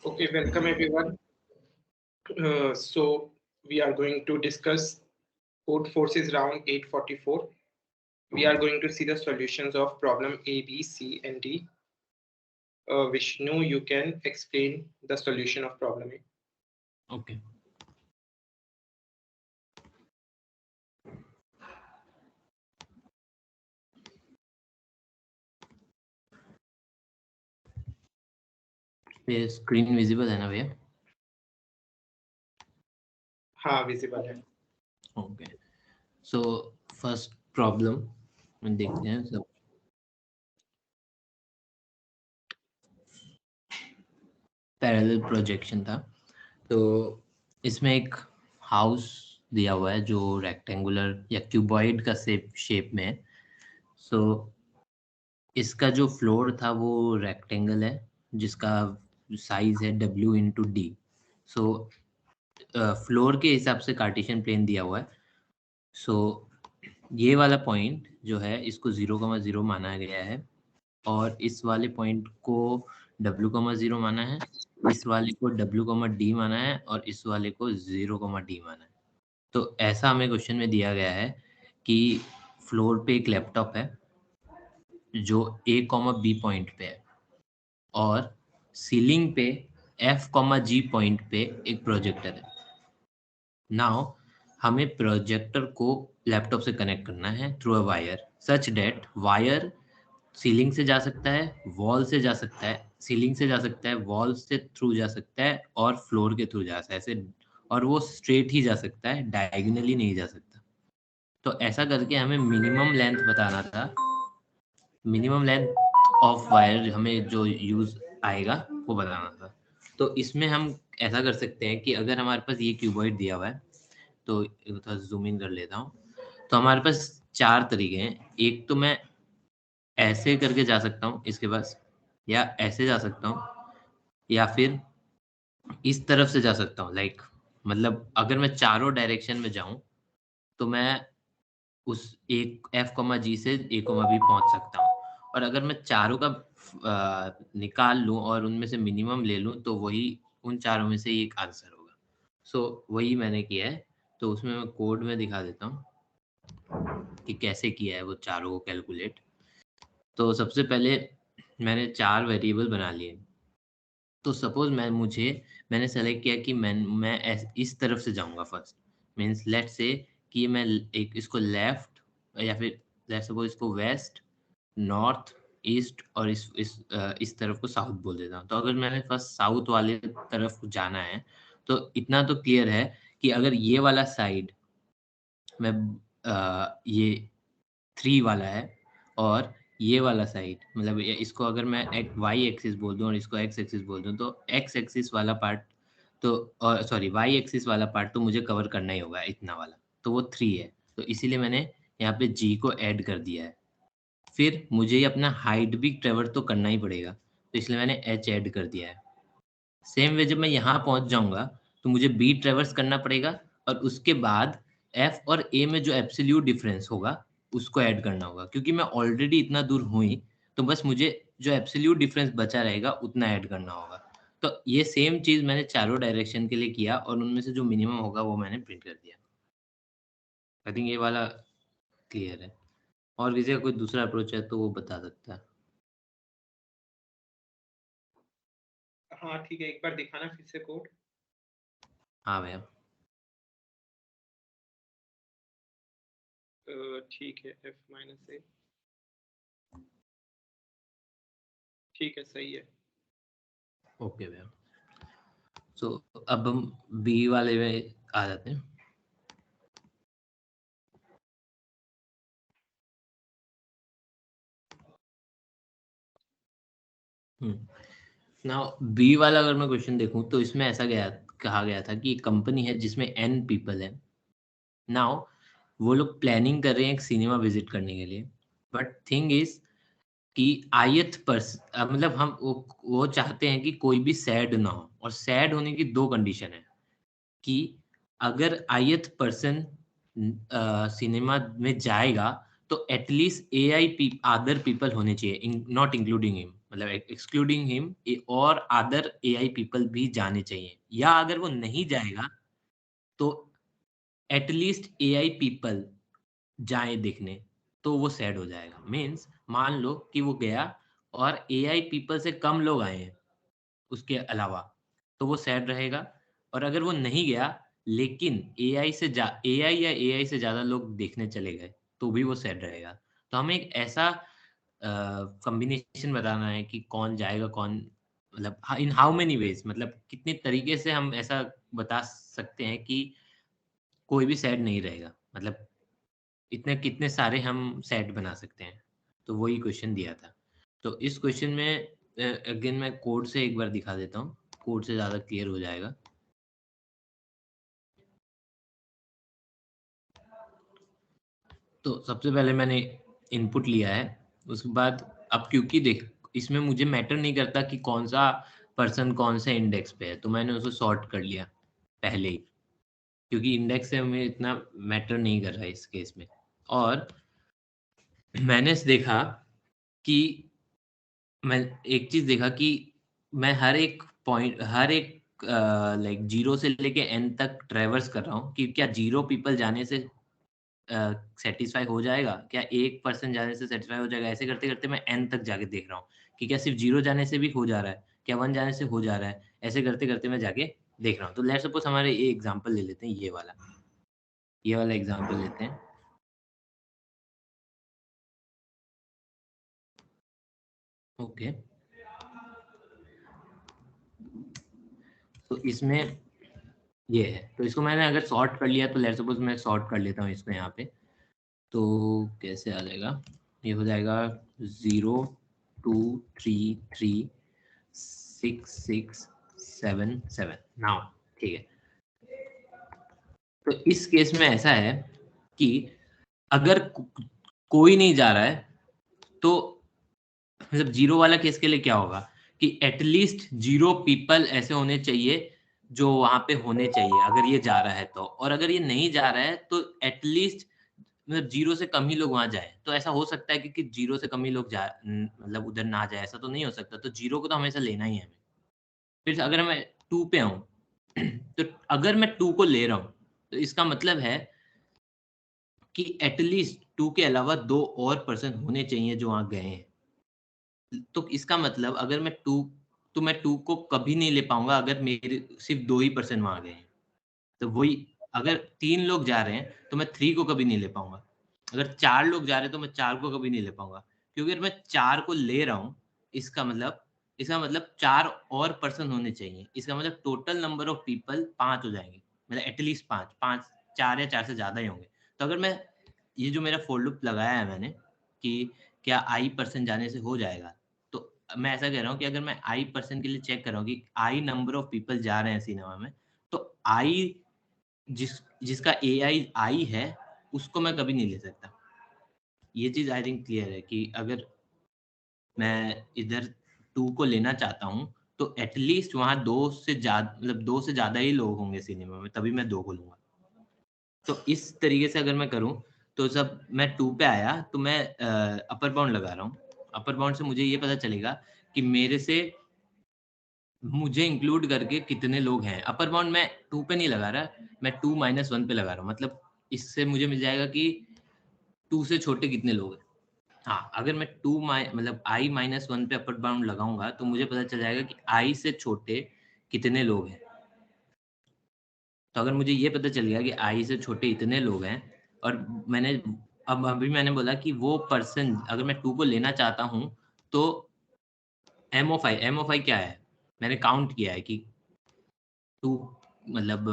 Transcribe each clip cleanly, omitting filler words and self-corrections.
Okay, welcome everyone. So we are going to discuss Code Forces round 844. We are going to see the solutions of problem A, B, C, and D. Vishnu, you can explain the solution of problem A. Okay. ये screen visible है ना भैया? हाँ, visible है. Okay, so first problem में देखते हैं सब. पैरेलल प्रोजेक्शन था, तो इसमें एक हाउस दिया हुआ है जो रेक्टेंगुलर या क्यूबॉइड का शेप में है. सो इसका जो फ्लोर था वो रेक्टेंगल है जिसका साइज है W इंटू डी. सो फ्लोर के हिसाब से कार्टेशियन प्लेन दिया हुआ है. सो ये वाला पॉइंट जो है इसको 0,0 माना गया है और इस वाले पॉइंट को W,0 माना है, इस वाले को W,D माना है और इस वाले को 0,D माना है. तो ऐसा हमें क्वेश्चन में दिया गया है कि फ्लोर पे एक लैपटॉप है जो A,B पॉइंट पे है और सीलिंग पे F,G पॉइंट पे एक प्रोजेक्टर है. नाउ हमें प्रोजेक्टर को लैपटॉप से कनेक्ट करना है through a wire such that wire ceiling से जा सकता है, वॉल से जा सकता है, सीलिंग से जा सकता है, वॉल से थ्रू जा सकता है और फ्लोर के थ्रू जा सकता है ऐसे, और वो स्ट्रेट ही जा सकता है, डायगोनली नहीं जा सकता. तो ऐसा करके हमें मिनिमम लेंथ बताना था, मिनिमम लेंथ ऑफ वायर हमें जो यूज आएगा वो बताना था. तो इसमें हम ऐसा कर सकते हैं कि अगर हमारे पास ये क्यूबॉइड दिया हुआ है तो थोड़ा जूम इन कर लेता हूँ. तो हमारे पास 4 तरीके हैं. एक तो मैं ऐसे करके जा सकता हूँ इसके पास, या ऐसे जा सकता हूँ, या फिर इस तरफ से जा सकता हूँ. लाइक मतलब अगर मैं चारों डायरेक्शन में जाऊं तो मैं उस एक F,G से A,B पहुंच सकता हूँ. और अगर मैं चारों का निकाल लूं और उनमें से मिनिमम ले लूं तो वही उन चारों में से एक आंसर होगा. सो वही मैंने किया है. तो उसमें मैं कोड में दिखा देता हूँ कि कैसे किया है वो चारों को कैलकुलेट. तो सबसे पहले मैंने 4 वेरिएबल बना लिए. तो सपोज मैंने सेलेक्ट किया कि मैं इस तरफ से जाऊंगा फर्स्ट. मींस लेट से कि मैं एक इसको लेफ्ट या फिर लेट सपोज इसको वेस्ट, नॉर्थ, ईस्ट और इस तरफ को साउथ बोल देता हूँ. तो अगर मैंने फर्स्ट साउथ वाले तरफ जाना है तो इतना तो क्लियर है कि अगर ये वाला साइड में ये 3 वाला है और ये वाला साइड मतलब इसको अगर मैं वाई एक्सिस बोल दूं और इसको एक्स एक्सिस बोल दूं तो एक्स एक्सिस वाला पार्ट तो सॉरी वाई एक्सिस वाला पार्ट तो मुझे कवर करना ही होगा इतना वाला. तो वो 3 है. तो इसीलिए मैंने यहाँ पे जी को ऐड कर दिया है. फिर मुझे ये अपना हाइट भी ट्रेवर तो करना ही पड़ेगा तो इसलिए मैंने एच ऐड कर दिया है. सेम वे जब मैं यहाँ पहुंच जाऊंगा तो मुझे बी ट्रेवर्स करना पड़ेगा और उसके बाद एफ और ए में जो एब्सोल्यूट डिफरेंस होगा उसको ऐड करना होगा. क्योंकि मैं ऑलरेडी इतना दूर हूँ ही तो बस मुझे जो एब्सोल्यूट डिफरेंस बचा रहेगा उतना ऐड करना होगा. तो ये सेम चीज मैंने चारों डायरेक्शन के लिए किया और उनमें से जो मिनिमम होगा वो मैंने प्रिंट कर दिया. आई थिंक ये वाला क्लियर है. और किसी का कोई दूसरा अप्रोच है तो वो बता सकता है. हाँ ठीक है, एक बार दिखाना फिर से कोड. हाँ भैया. ठीक है, F-A. ठीक है, सही है. ओके भैया. सो अब हम बी वाले में आ जाते हैं. नाउ बी वाला अगर मैं क्वेश्चन देखूं तो इसमें ऐसा कहा गया था कि एक कंपनी है जिसमें n पीपल है. नाउ वो लोग प्लानिंग कर रहे हैं एक सिनेमा विजिट करने के लिए. बट थिंग इज कि मतलब हम वो चाहते हैं कि कोई भी सैड ना हो. और सैड होने की 2 कंडीशन है कि अगर ith पर्सन सिनेमा में जाएगा तो एटलीस्ट अदर पीपल होने चाहिए, नॉट इंक्लूडिंग हिम. मतलब एक्सक्लूडिंग हिम और अदर AI पीपल भी जाने चाहिए, या अगर वो नहीं जाएगा तो एटलीस्ट AI पीपल जाए देखने, तो वो सैड हो जाएगा। मीन्स मान लो कि वो गया और AI पीपल से कम लोग आए हैं उसके अलावा, तो वो सैड रहेगा। और अगर वो नहीं गया लेकिन AI या AI से ज़्यादा लोग देखने चले गए, तो भी वो सैड रहेगा। तो हमें एक ऐसा कॉम्बिनेशन बताना है कि कौन जाएगा, कौन मतलब इन हाउ मेनी वेज़, मतलब कितने तरीके से हम ऐसा बता सकते हैं कि कोई भी सैड नहीं रहेगा। मतलब इतने कितने सारे हम सेट बना सकते हैं, तो वही क्वेश्चन दिया था। तो इस क्वेश्चन में अगेन मैं कोड से एक बार दिखा देता हूँ, कोड से ज़्यादा क्लियर हो जाएगा। तो सबसे पहले मैंने इनपुट लिया है, उसके बाद अब क्योंकि देख इसमें मुझे मैटर नहीं करता कि कौन सा पर्सन कौन से इंडेक्स पे है, तो मैंने उसको सॉर्ट कर लिया पहले ही, क्योंकि इंडेक्स से हमें इतना मैटर नहीं कर रहा है इस केस में। और मैंने देखा कि मैं एक चीज देखा कि मैं हर एक पॉइंट, हर एक लाइक 0 से लेके n तक ट्रेवर्स कर रहा हूँ कि क्या 0 पीपल जाने से सेटिस्फाई हो जाएगा, क्या 1% जाने से सेटिस्फाई हो जाएगा। ऐसे करते करते मैं n तक जाके देख रहा हूँ कि क्या सिर्फ 0 जाने से भी हो जा रहा है, क्या 1 जाने से हो जा रहा है। ऐसे करते करते मैं जाके देख रहा हूँ। तो लेट्स सपोज हमारे ये एग्जांपल ले लेते हैं, ये वाला एग्जांपल लेते हैं। ओके, तो इसमें ये है, तो इसको मैंने अगर सॉर्ट कर लिया तो लेट्स सपोज मैं सॉर्ट कर लेता हूँ इसको यहाँ पे, तो कैसे आ जाएगा, ये हो जाएगा 0 2 3 3 6 6 7 7। नाउ ठीक है, तो इस केस में ऐसा है कि अगर कोई नहीं जा रहा है तो मतलब 0 वाला केस के लिए क्या होगा कि एटलीस्ट 0 पीपल ऐसे होने चाहिए जो वहां पे होने चाहिए अगर ये जा रहा है तो। और अगर ये नहीं जा रहा है तो एटलीस्ट मतलब 0 से कम ही लोग वहां जाए। तो ऐसा हो सकता है कि 0 से कम ही लोग जा मतलब उधर ना जाए, ऐसा तो नहीं हो सकता। तो 0 को तो हमेशा लेना ही है हमें। फिर अगर मैं 2 पे आऊं तो अगर मैं 2 को ले रहा हूं तो इसका मतलब है कि एटलीस्ट 2 के अलावा 2 और पर्सन होने चाहिए जो वहां गए हैं। तो इसका मतलब अगर मैं 2, तो मैं 2 को कभी नहीं ले पाऊंगा अगर मेरे सिर्फ 2 ही पर्सन वहां गए हैं। तो वही, अगर 3 लोग जा रहे हैं तो मैं 3 को कभी नहीं ले पाऊंगा। अगर 4 लोग जा रहे हैं तो मैं 4 को कभी नहीं ले पाऊंगा, क्योंकि अगर मैं 4 को ले रहा हूँ इसका मतलब 4 और पर्सन होने चाहिए। इसका मतलब टोटल नंबर ऑफ पीपल 5 हो जाएंगे, मतलब एटलीस्ट 5, 4 या 4 से ज्यादा ही होंगे। तो अगर मैं ये जो मेरा फॉर लूप लगाया है मैंने कि क्या आई पर्सन जाने से हो जाएगा, तो मैं ऐसा कह रहा हूँ कि अगर मैं आई पर्सन के लिए चेक कर रहा हूँ कि आई नंबर ऑफ पीपल जा रहे हैं सिनेमा में, तो आई जिसका आई है उसको मैं कभी नहीं ले सकता। ये चीज आई थिंक क्लियर है कि अगर मैं इधर 2 को लेना चाहता हूँ तो एटलीस्ट वहां 2 से ज्यादा, मतलब 2 से ज्यादा ही लोग होंगे सिनेमा में, तभी मैं 2 को लूंगा। तो इस तरीके से अगर मैं करूं तो जब मैं 2 पे आया तो मैं अपर बाउंड लगा रहा हूँ। अपर बाउंड से मुझे ये पता चलेगा कि मेरे से मुझे इंक्लूड करके कितने लोग हैं। अपर बाउंड मैं 2 पे नहीं लगा रहा, मैं 2 - 1 पे लगा रहा हूँ। मतलब इससे मुझे मिल जाएगा कि 2 से छोटे कितने लोग हैं। हाँ, अगर मैं मतलब I-1 पे अपर बाउंड लगाऊंगा तो मुझे पता चल जाएगा कि I से छोटे कितने लोग हैं। तो अगर मुझे ये पता चल गया कि I से छोटे इतने लोग हैं, और मैंने अब अभी मैंने बोला कि वो पर्सन अगर मैं 2 को लेना चाहता हूँ तो M of I क्या है, मैंने काउंट किया है कि 2 मतलब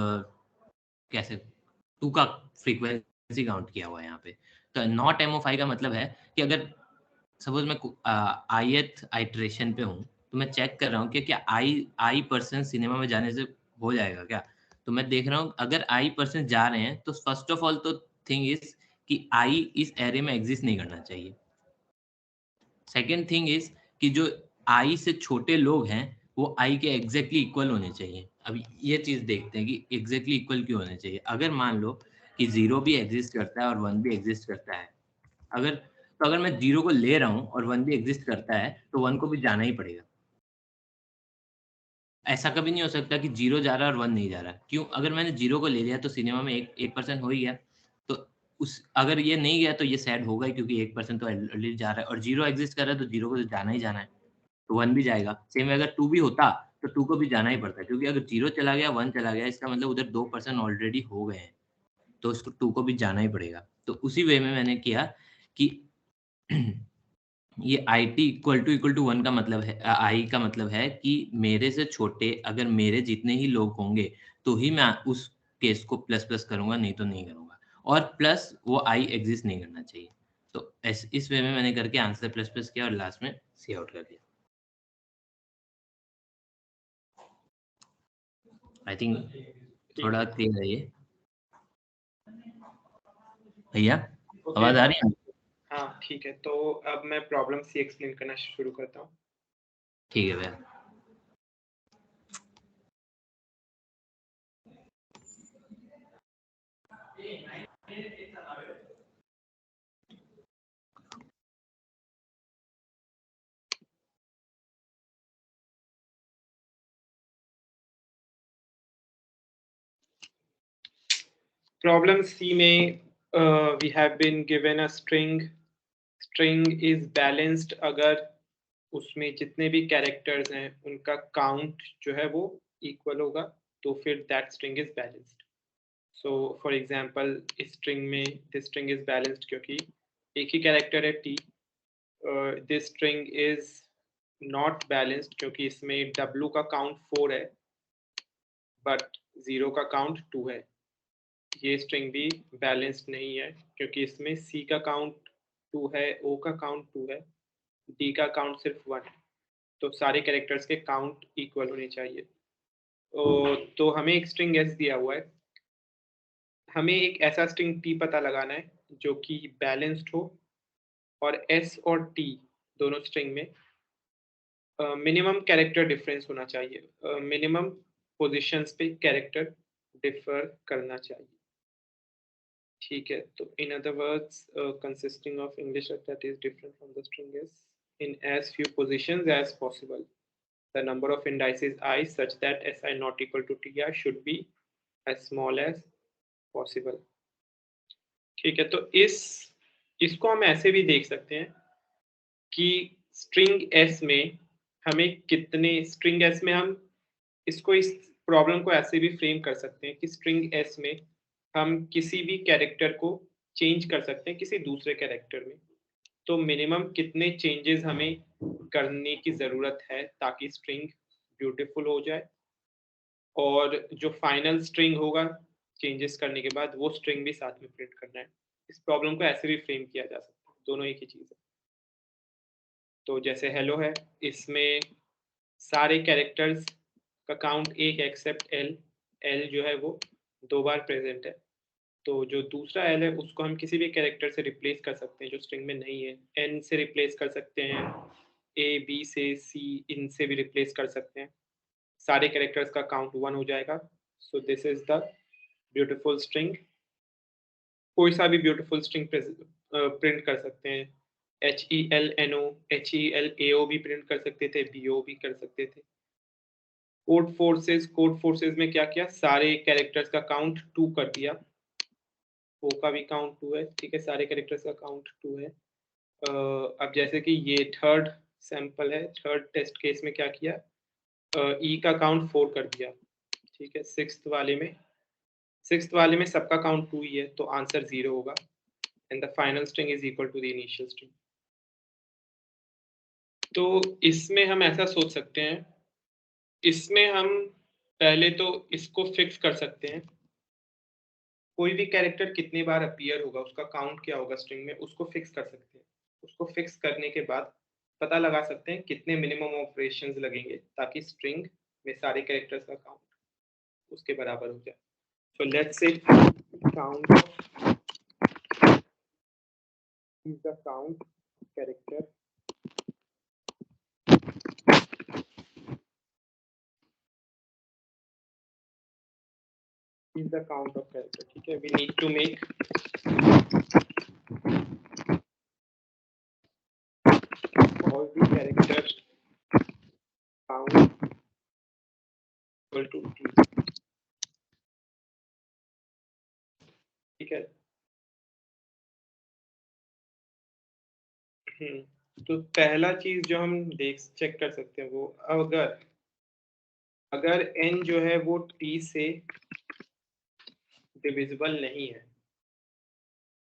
कैसे 2 का फ्रीक्वेंसी काउंट किया हुआ है यहाँ पे। तो नॉट M of I का मतलब है कि अगर सपोज मैं ith आइट्रेशन पे हूँ तो मैं चेक कर रहा हूँ कि क्या आई पर्सन सिनेमा में जाने से हो जाएगा क्या। तो मैं देख रहा हूँ अगर आई पर्सन जा रहे हैं तो फर्स्ट ऑफ ऑल तो थिंग इज कि आई इस एरे में एग्जिस्ट नहीं करना चाहिए। सेकेंड थिंग इज कि जो आई से छोटे लोग हैं वो आई के एग्जैक्टली इक्वल होने चाहिए। अब ये चीज देखते हैं कि एग्जैक्टली इक्वल क्यों होने चाहिए। अगर मान लो कि 0 भी एग्जिस्ट करता है और 1 भी एग्जिस्ट करता है, अगर तो अगर मैं 0 को ले रहा हूँ और 1 भी एग्जिस्ट करता है तो 1 को भी जाना ही पड़ेगा। ऐसा कभी नहीं हो सकता कि 0 जा रहा है और 1 नहीं जा रहा। क्यों? अगर मैंने 0 को ले लिया तो सिनेमा में 1% हो ही गया। तो उस अगर ये नहीं गया तो ये सैड होगा ही, क्योंकि 1% तो ऑलरेडी जा रहा है और 0 एग्जिस्ट कर रहा है तो 0 को तो जाना ही जाना है। तो 1 भी जाएगा। सेम वे अगर 2 भी होता तो 2 को भी जाना ही पड़ता है, क्योंकि अगर 0 चला गया, 1 चला गया, इसका मतलब उधर 2% ऑलरेडी हो गए हैं। तो उसको 2 को भी जाना ही पड़ेगा। तो उसी वे में मैंने किया कि ये IT = 1 का मतलब है, I का मतलब है कि मेरे से छोटे अगर मेरे जितने ही लोग होंगे तो ही मैं उस केस को प्लस करूँगा, नहीं तो नहीं करूँगा। और प्लस वो I एग्जिस्ट नहीं करना चाहिए। तो इस वे में मैंने करके आंसर प्लस किया और लास्ट में सी आउट कर दिया। आई थिंक थोड़ा क्लियर है ये। भैया आवाज आ रही है? हाँ ठीक है, तो अब मैं प्रॉब्लम सी एक्सप्लेन करना शुरू करता हूँ। ठीक है भैया। Problem C में we have been given a string. String is balanced अगर उसमें जितने भी कैरेक्टर्स हैं उनका काउंट जो है वो इक्वल होगा तो फिर that string is balanced. So for example इस string में this string is balanced क्योंकि एक ही कैरेक्टर है T. This string is not balanced क्योंकि इसमें W का काउंट 4 है बट 0 का काउंट 2 है। ये स्ट्रिंग भी बैलेंस्ड नहीं है क्योंकि इसमें C का काउंट 2 है, O का काउंट 2 है, D का काउंट सिर्फ 1 है। तो सारे कैरेक्टर्स के काउंट इक्वल होने चाहिए। तो हमें एक स्ट्रिंग S दिया हुआ है। हमें एक ऐसा स्ट्रिंग T पता लगाना है जो कि बैलेंस्ड हो और S और T दोनों स्ट्रिंग में मिनिमम कैरेक्टर डिफरेंस होना चाहिए। मिनिमम पोजीशंस पे कैरेक्टर डिफर करना चाहिए। ठीक है, तो in other words consisting of English that is different from the string S in as few positions as possible. The number of indices I such that Si not equal to Ti should be as small as possible. ठीक है, तो इसको हम ऐसे भी देख सकते हैं कि स्ट्रिंग S में हमें कितने स्ट्रिंग S में हम इसको इस प्रॉब्लम को ऐसे भी फ्रेम कर सकते हैं कि स्ट्रिंग S में हम किसी भी कैरेक्टर को चेंज कर सकते हैं किसी दूसरे कैरेक्टर में। तो मिनिमम कितने चेंजेस हमें करने की ज़रूरत है ताकि स्ट्रिंग ब्यूटीफुल हो जाए और जो फाइनल स्ट्रिंग होगा चेंजेस करने के बाद वो स्ट्रिंग भी साथ में प्रिंट करना है। इस प्रॉब्लम को ऐसे भी फ्रेम किया जा सकता है, दोनों एक ही चीज़ है। तो जैसे हेलो है, इसमें सारे कैरेक्टर्स का काउंट एक एक्सेप्ट एल जो है वो 2 बार प्रेजेंट है। तो जो दूसरा एल है उसको हम किसी भी कैरेक्टर से रिप्लेस कर सकते हैं जो स्ट्रिंग में नहीं है। एन से रिप्लेस कर सकते हैं, ए बी से सी इनसे भी रिप्लेस कर सकते हैं। सारे कैरेक्टर्स का काउंट 1 हो जाएगा। So this is the beautiful string. कोई सा भी ब्यूटीफुल स्ट्रिंग प्रिंट कर सकते हैं। HELNO HELAO भी प्रिंट कर सकते थे, BO भी कर सकते थे। कोड फोर्सेस में क्या किया, सारे कैरेक्टर्स का काउंट 2 कर दिया। O का भी काउंट 2 है, ठीक है, सारे कैरेक्टर्स का काउंट 2 है। अब जैसे कि ये थर्ड सैंपल है, थर्ड टेस्ट केस में क्या किया, E का काउंट 4 कर दिया, ठीक है। सिक्स्थ वाले में सबका काउंट 2 ही है तो आंसर 0 होगा and the final string is equal to the initial string. तो इसमें हम ऐसा सोच सकते हैं, इसमें हम पहले तो इसको फिक्स कर सकते हैं, कोई भी कैरेक्टर कितनी बार अपीयर होगा उसका काउंट क्या होगा स्ट्रिंग में, उसको फिक्स कर सकते हैं। उसको फिक्स करने के बाद पता लगा सकते हैं कितने मिनिमम ऑपरेशंस लगेंगे ताकि स्ट्रिंग में सारे कैरेक्टर्स का काउंट उसके बराबर हो जाए। So let's say count is the count character is the count of character, ठीक है। we need to make solve the character count equal to t। ठीक है। तो पहला चीज जो हम चेक कर सकते हैं वो अगर n जो है वो t से डिविजिबल नहीं है,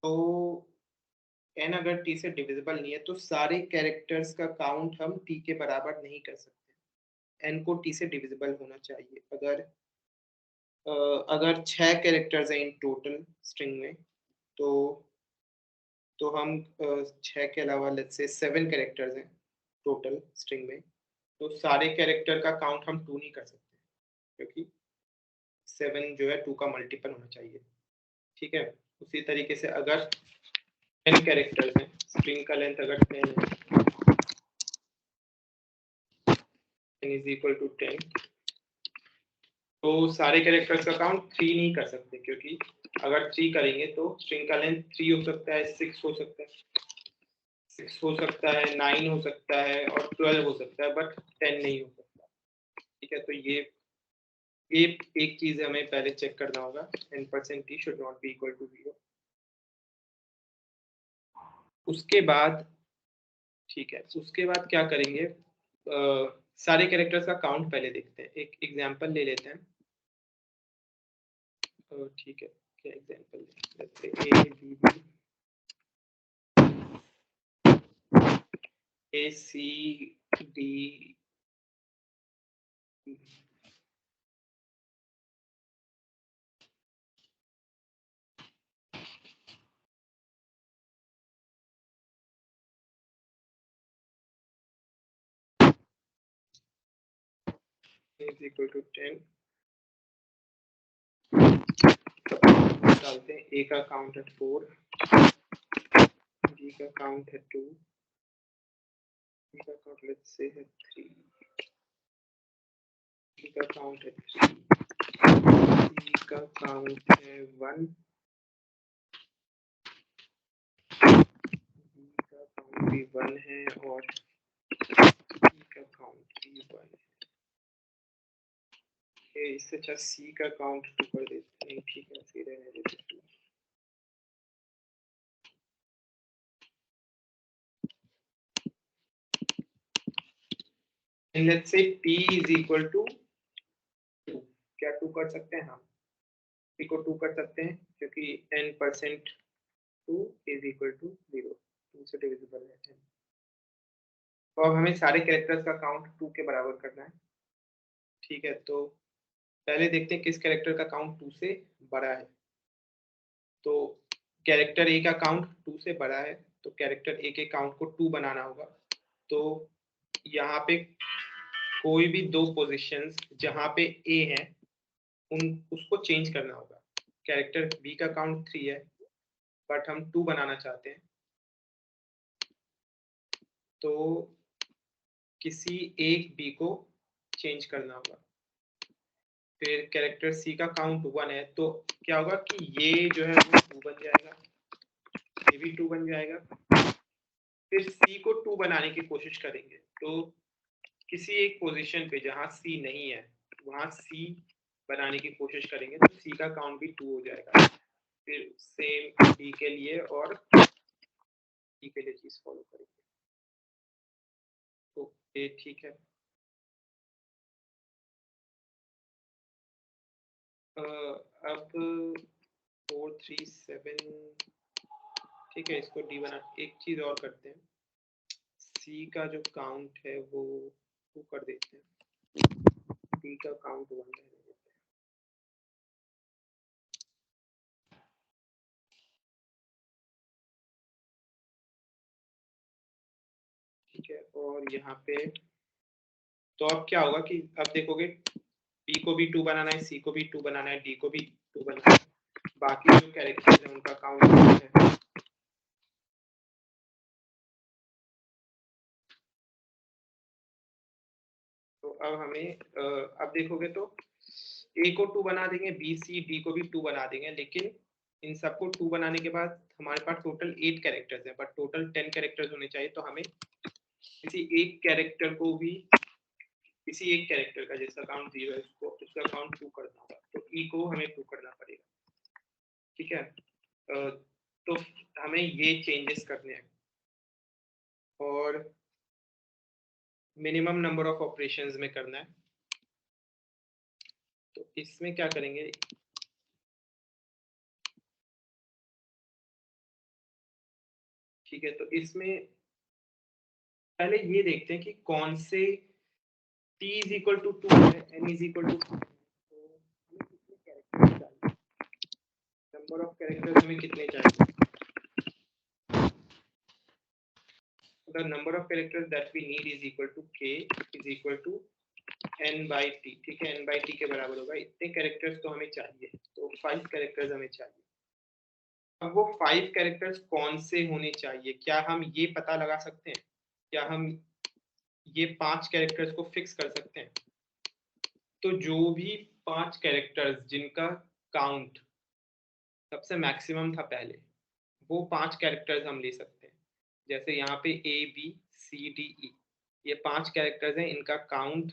तो n अगर t से डिविजिबल नहीं है तो सारे कैरेक्टर्स का काउंट हम t के बराबर नहीं कर सकते। n को t से डिविजिबल होना चाहिए। अगर 6 कैरेक्टर्स हैं इन टोटल स्ट्रिंग में, तो हम 6 के अलावा लेट्स से 7 कैरेक्टर्स हैं टोटल स्ट्रिंग में, तो सारे कैरेक्टर का काउंट हम 2 नहीं कर सकते, क्योंकि 7 जो है 2 का मल्टीपल होना चाहिए। ठीक है। उसी तरीके से अगर 10 कैरेक्टर्स हैं, स्ट्रिंग का लेंथ अगर 10 है, 10 इज इक्वल टू 10, तो सारे कैरेक्टर्स का काउंट 3 नहीं कर सकते, क्योंकि अगर 3 करेंगे तो स्ट्रिंग का लेंथ 3 हो सकता है, 6 हो सकता है, 6 हो सकता है, 9 हो सकता है और 12 हो सकता है, बट 10 नहीं हो सकता। ठीक है। तो ये एक चीज हमें पहले चेक करना होगा, n% t should not be equal to 0। उसके बाद ठीक है, उसके बाद क्या करेंगे, सारे कैरेक्टर्स का काउंट पहले देखते हैं। एक एग्जांपल ले लेते हैं। ठीक है, क्या एग्जांपल लेते हैं? A C D is equal to 10। डालते हैं। A का काउंट है 4, D का काउंट है 2, D का काउंट लेट्स से है 3, D का काउंट है 3, E का काउंट है 1, D का काउंट भी 1 है और E का काउंट भी 1 है। इससे अच्छा C का काउंट 2 कर देते हैं। ठीक है, फिर रहने देते हैं 2। And let's say P is equal to 2। क्या 2 कर सकते हैं? हम P को 2 कर सकते हैं, क्योंकि n% 2 is equal to 0, 2 से डिविजिबल है। तो अब हमें सारे कैरेक्टर्स का काउंट 2 के बराबर करना है। ठीक है, तो पहले देखते हैं किस कैरेक्टर का काउंट 2 से बड़ा है। तो कैरेक्टर A का काउंट 2 से बड़ा है, तो कैरेक्टर A के काउंट को 2 बनाना होगा। तो यहाँ पे कोई भी 2 पोजीशंस जहाँ पे A है उसको चेंज करना होगा। कैरेक्टर B का काउंट 3 है, बट हम 2 बनाना चाहते हैं, तो किसी एक B को चेंज करना होगा। फिर कैरेक्टर C का काउंट 1 है, तो क्या होगा कि ये जो है वो 2 बन जाएगा, ये भी 2 बन जाएगा। फिर C को 2 बनाने की कोशिश करेंगे, तो किसी एक पोजीशन पे जहां C नहीं है वहां C बनाने की कोशिश करेंगे, तो C का काउंट भी 2 हो जाएगा। फिर सेम D के लिए और D के लिए चीज फॉलो करेंगे। तो ये ठीक है। अब 4 3 7, ठीक है, इसको D बना। एक चीज और करते हैं, C का जो काउंट है वो 2 कर देते हैं, D का काउंट 1 रहने देते हैं। ठीक है, और यहाँ पे तो अब क्या होगा कि अब देखोगे B को भी 2 बनाना है, C को भी 2 बनाना है, D को भी 2 बनाना है, बाकी जो कैरेक्टर्स हैं उनका काउंट है। तो अब हमें अब देखोगे तो A को 2 बना देंगे, B C D को भी 2 बना देंगे, लेकिन इन सबको 2 बनाने के बाद हमारे पास टोटल 8 कैरेक्टर्स हैं, बट टोटल 10 कैरेक्टर्स होने चाहिए। तो हमें किसी एक कैरेक्टर को भी, किसी एक कैरेक्टर का जैसा काउंट 0 है उसको उसका काउंट 2 करना होगा, तो ई को हमें 2 करना पड़ेगा, ठीक है। तो हमें ये चेंजेस करने हैं और मिनिमम नंबर ऑफ ऑपरेशंस में करना है। तो इसमें क्या करेंगे, ठीक है। तो इसमें पहले ये देखते हैं कि कौन से t इज इक्वल टू 2 है, n इज इक्वल टू 2, तो हमें कितने कैरेक्टर्स चाहिए, नंबर ऑफ कैरेक्टर्स हमें कितने चाहिए। The number of characters that we need is equal to k is equal to n by t, ठीक है। n by t के बराबर होगा, इतने कैरेक्टर्स तो हमें चाहिए, तो 5 कैरेक्टर्स हमें चाहिए। अब वो 5 कैरेक्टर्स कौन से होने चाहिए, क्या हम ये पता लगा सकते हैं, क्या हम ये 5 कैरेक्टर्स को फिक्स कर सकते हैं। तो जो भी 5 कैरेक्टर्स जिनका काउंट सबसे मैक्सिमम था पहले, वो 5 कैरेक्टर्स हम ले सकते हैं। जैसे यहाँ पे A B C D E ये 5 कैरेक्टर्स हैं, इनका काउंट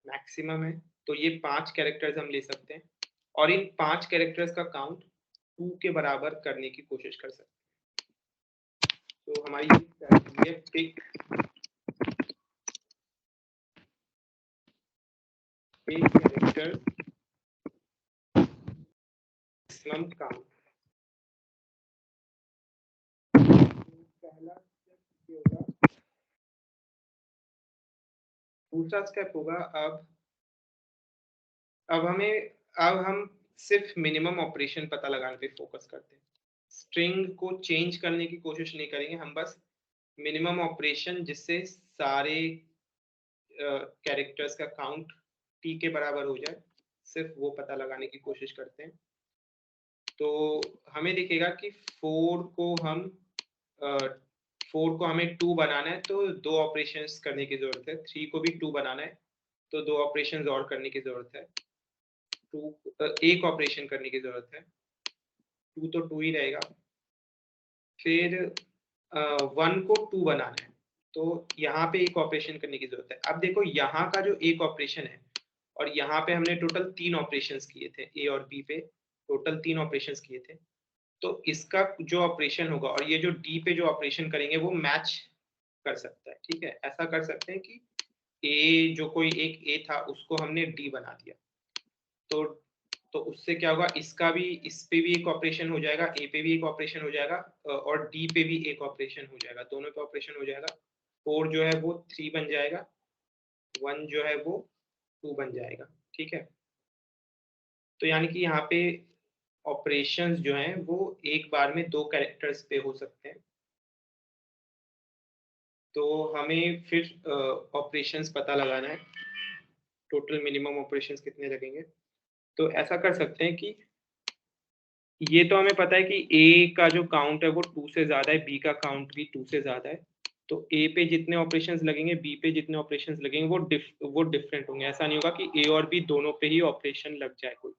मैक्सिमम है, तो ये 5 कैरेक्टर्स हम ले सकते हैं और इन 5 कैरेक्टर्स का काउंट 2 के बराबर करने की कोशिश कर सकते हैं। तो हमारी स्ट्रैटेजी है पिक कैरेक्टर मैक्सिमम काउंट। पहला स्टेप ये होगा, दूसरा स्टेप होगा अब हम सिर्फ मिनिमम ऑपरेशन पता लगाने पे फोकस करते हैं। स्ट्रिंग को चेंज करने की कोशिश नहीं करेंगे, हम बस मिनिमम ऑपरेशन जिससे सारे कैरेक्टर्स का काउंट t के बराबर हो जाए, सिर्फ वो पता लगाने की कोशिश करते हैं। तो हमें दिखेगा कि 4 को हमें 2 बनाना है, तो 2 ऑपरेशंस करने की जरूरत है। 3 को भी 2 बनाना है, तो 2 ऑपरेशंस और करने की जरूरत है। एक ऑपरेशन करने की जरूरत है, 2 तो 2 ही रहेगा। फिर 1 को 2 बनाना है, तो यहाँ पे एक ऑपरेशन करने की जरूरत है। अब देखो यहाँ का जो एक ऑपरेशन है और यहाँ पे हमने टोटल 3 ऑपरेशंस किए थे, ए और बी पे टोटल 3 ऑपरेशंस किए थे। तो इसका जो ऑपरेशन होगा और ये जो डी पे जो ऑपरेशन करेंगे वो मैच कर सकता है, ठीक है। ऐसा कर सकते हैं कि ए जो कोई एक ए था उसको हमने डी बना दिया, तो उससे क्या होगा, इसका भी इस पे भी एक ऑपरेशन हो जाएगा, ए पे भी एक ऑपरेशन हो जाएगा और डी पे भी एक ऑपरेशन हो जाएगा, दोनों पे ऑपरेशन हो जाएगा। 4 जो है वो 3 बन जाएगा, 1 जो है वो 2 बन जाएगा, ठीक है। तो यानी कि यहाँ पे ऑपरेशंस जो हैं वो एक बार में 2 कैरेक्टर्स पे हो सकते हैं। तो हमें फिर ऑपरेशंस पता लगाना है, टोटल मिनिमम ऑपरेशंस कितने लगेंगे। तो ऐसा कर सकते हैं कि ये तो हमें पता है कि ए का जो काउंट है वो 2 से ज़्यादा है, बी का काउंट भी 2 से ज़्यादा है। तो ए पे जितने ऑपरेशंस लगेंगे, बी पे जितने ऑपरेशंस लगेंगे वो डिफरेंट होंगे। ऐसा नहीं होगा कि ए और बी दोनों पे ही ऑपरेशन लग जाए कोई,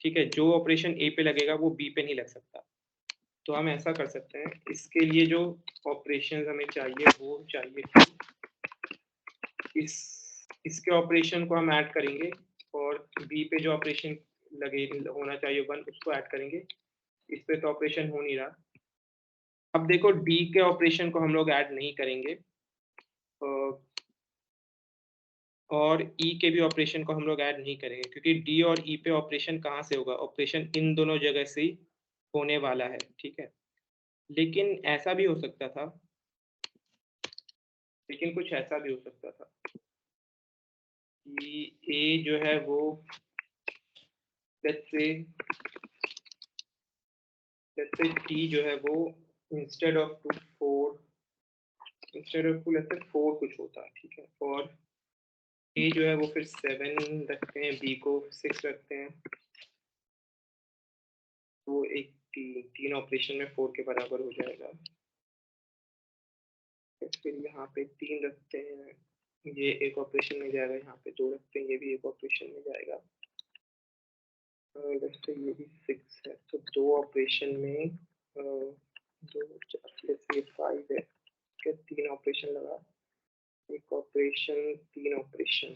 ठीक है। जो ऑपरेशन ए पे लगेगा वो बी पे नहीं लग सकता। तो हम ऐसा कर सकते हैं, इसके लिए जो ऑपरेशंस हमें चाहिए वो चाहिए कि इसके ऑपरेशन को हम ऐड करेंगे और बी पे जो ऑपरेशन लगे होना चाहिए 1 उसको ऐड करेंगे। इस पे तो ऑपरेशन हो नहीं रहा। अब देखो डी के ऑपरेशन को हम लोग ऐड नहीं करेंगे और ई के भी ऑपरेशन को हम लोग ऐड नहीं करेंगे, क्योंकि डी और ई पे ऑपरेशन कहाँ से होगा, ऑपरेशन इन दोनों जगह से ही होने वाला है, ठीक है। लेकिन ऐसा भी हो सकता था, लेकिन कुछ ऐसा भी हो सकता था कि ए जो है वो लेट्स से टी जो है वो इंस्टेड ऑफ 4 कुछ होता है, ठीक है। और ए जो है वो फिर 7 रखते हैं, बी को 6 रखते हैं, वो एक तीन ऑपरेशन में 4 के बराबर हो जाएगा। फिर यहाँ पे 3 रखते हैं, ये एक ऑपरेशन में जाएगा, यहाँ पे 2 रखते हैं, ये भी एक ऑपरेशन में जाएगा। ये भी 6 है, तो 2 ऑपरेशन में 2 4 5 है, 3 ऑपरेशन लगा, एक ऑपरेशन 3 ऑपरेशन,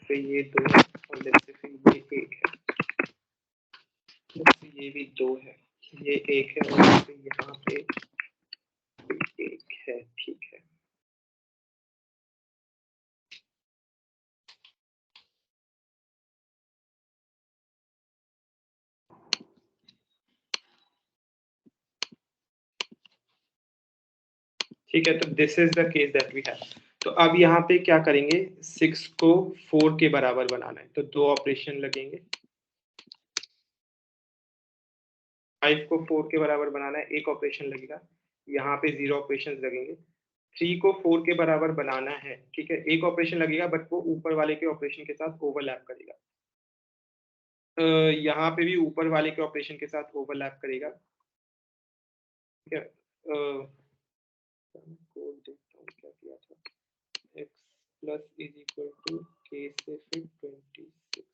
फिर ये 2 और जैसे फिर ये 1 है, जैसे ये भी 2 है, ये 1 है और फिर यहाँ पे 1 है। ठीक है, ठीक है, तो this is the case that we have. तो अब यहाँ पे क्या करेंगे, 6 को 4 के बराबर बनाना है, तो 2 ऑपरेशन लगेंगे। 5 को 4 के बराबर बनाना है, एक ऑपरेशन लगेगा, यहाँ पे 0 ऑपरेशन लगेंगे। 3 को 4 के बराबर बनाना है, ठीक है, एक ऑपरेशन लगेगा, बट वो ऊपर वाले के ऑपरेशन के साथ ओवरलैप करेगा। यहाँ पे भी ऊपर वाले के ऑपरेशन के साथ ओवरलैप करेगा। ठीक है, कोड देखता हूँ क्या किया था, x plus is equal to k से फिर 26।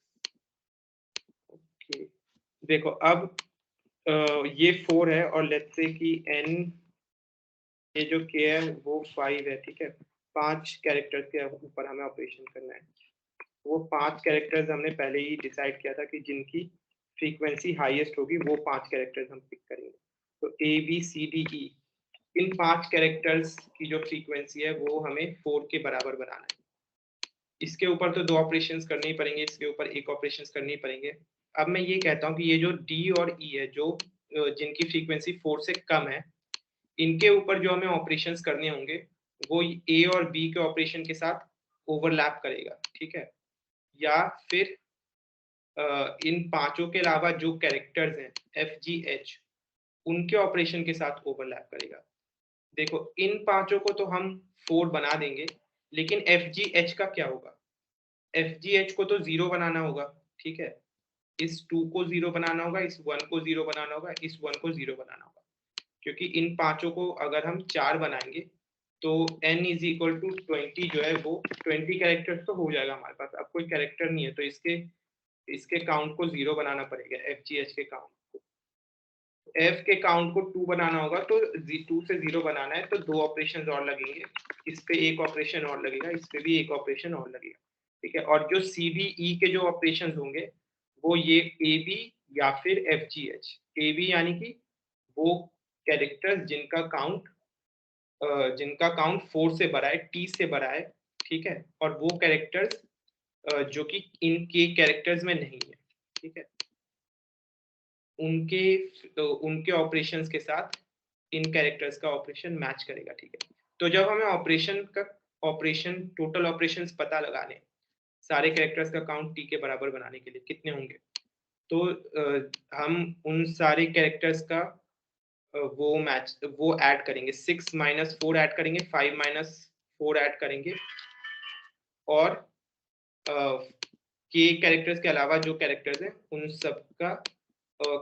ओके, देखो अब ये 4 है और लेट्स से कि n, ये जो k है वो 5 है। ठीक है, 5 कैरेक्टर्स के ऊपर हमें ऑपरेशन करना है। वो 5 कैरेक्टर्स हमने पहले ही डिसाइड किया था कि जिनकी फ्रीक्वेंसी हाईएस्ट होगी वो 5 कैरेक्टर्स हम पिक करेंगे। तो A B C D E, इन 5 कैरेक्टर्स की जो फ्रीक्वेंसी है वो हमें 4 के बराबर बनाना है। इसके ऊपर तो 2 ऑपरेशंस करने ही पड़ेंगे, इसके ऊपर एक ऑपरेशंस करने ही पड़ेंगे। अब मैं ये कहता हूँ कि ये जो डी और ई है, जो जिनकी फ्रीक्वेंसी 4 से कम है, इनके ऊपर जो हमें ऑपरेशंस करने होंगे वो ए और बी के ऑपरेशन के साथ ओवरलैप करेगा। ठीक है, या फिर इन पांचों के अलावा जो कैरेक्टर्स हैं एफ जी एच, उनके ऑपरेशन के साथ ओवरलैप करेगा। देखो इन पांचों को तो हम 4 बना देंगे, लेकिन एफ जी एच का क्या होगा, एफ जी एच को तो 0 बनाना होगा। ठीक है, इस 2 को 0 बनाना होगा, इस 1 को 0 बनाना होगा, इस 1 को 0 बनाना होगा, क्योंकि इन पांचों को अगर हम 4 बनाएंगे तो n इज इक्वल टू 20 जो है वो 20 कैरेक्टर्स तो हो जाएगा हमारे पास। अब कोई कैरेक्टर नहीं है तो इसके काउंट को 0 बनाना पड़ेगा, एफ जी एच के काउंट को। एफ के काउंट को 2 बनाना होगा, तो 2 से 0 बनाना है तो 2 ऑपरेशन और लगेंगे, इस पे एक ऑपरेशन और लगेगा, इस पे भी एक ऑपरेशन और लगेगा। ठीक है, और जो सी डी ई के जो ऑपरेशन होंगे वो ये ए बी या फिर F G H. A B यानी कि वो कैरेक्टर्स जिनका काउंट 4 से बड़ा है, टी से बड़ा है। ठीक है, और वो कैरेक्टर्स जो कि इनके कैरेक्टर्स में नहीं है। ठीक है, उनके ऑपरेशंस के साथ इन कैरेक्टर्स का ऑपरेशन मैच करेगा। ठीक है, तो जब हमें ऑपरेशन टोटल ऑपरेशंस पता लगाने, सारे कैरेक्टर्स का काउंट टी के बराबर बनाने के लिए कितने होंगे, तो हम उन सारे कैरेक्टर्स का वो ऐड करेंगे, 6 माइनस 4 ऐड करेंगे, 5 माइनस 4 ऐड करेंगे, और के कैरेक्टर्स के अलावा जो कैरेक्टर्स हैं उन सब का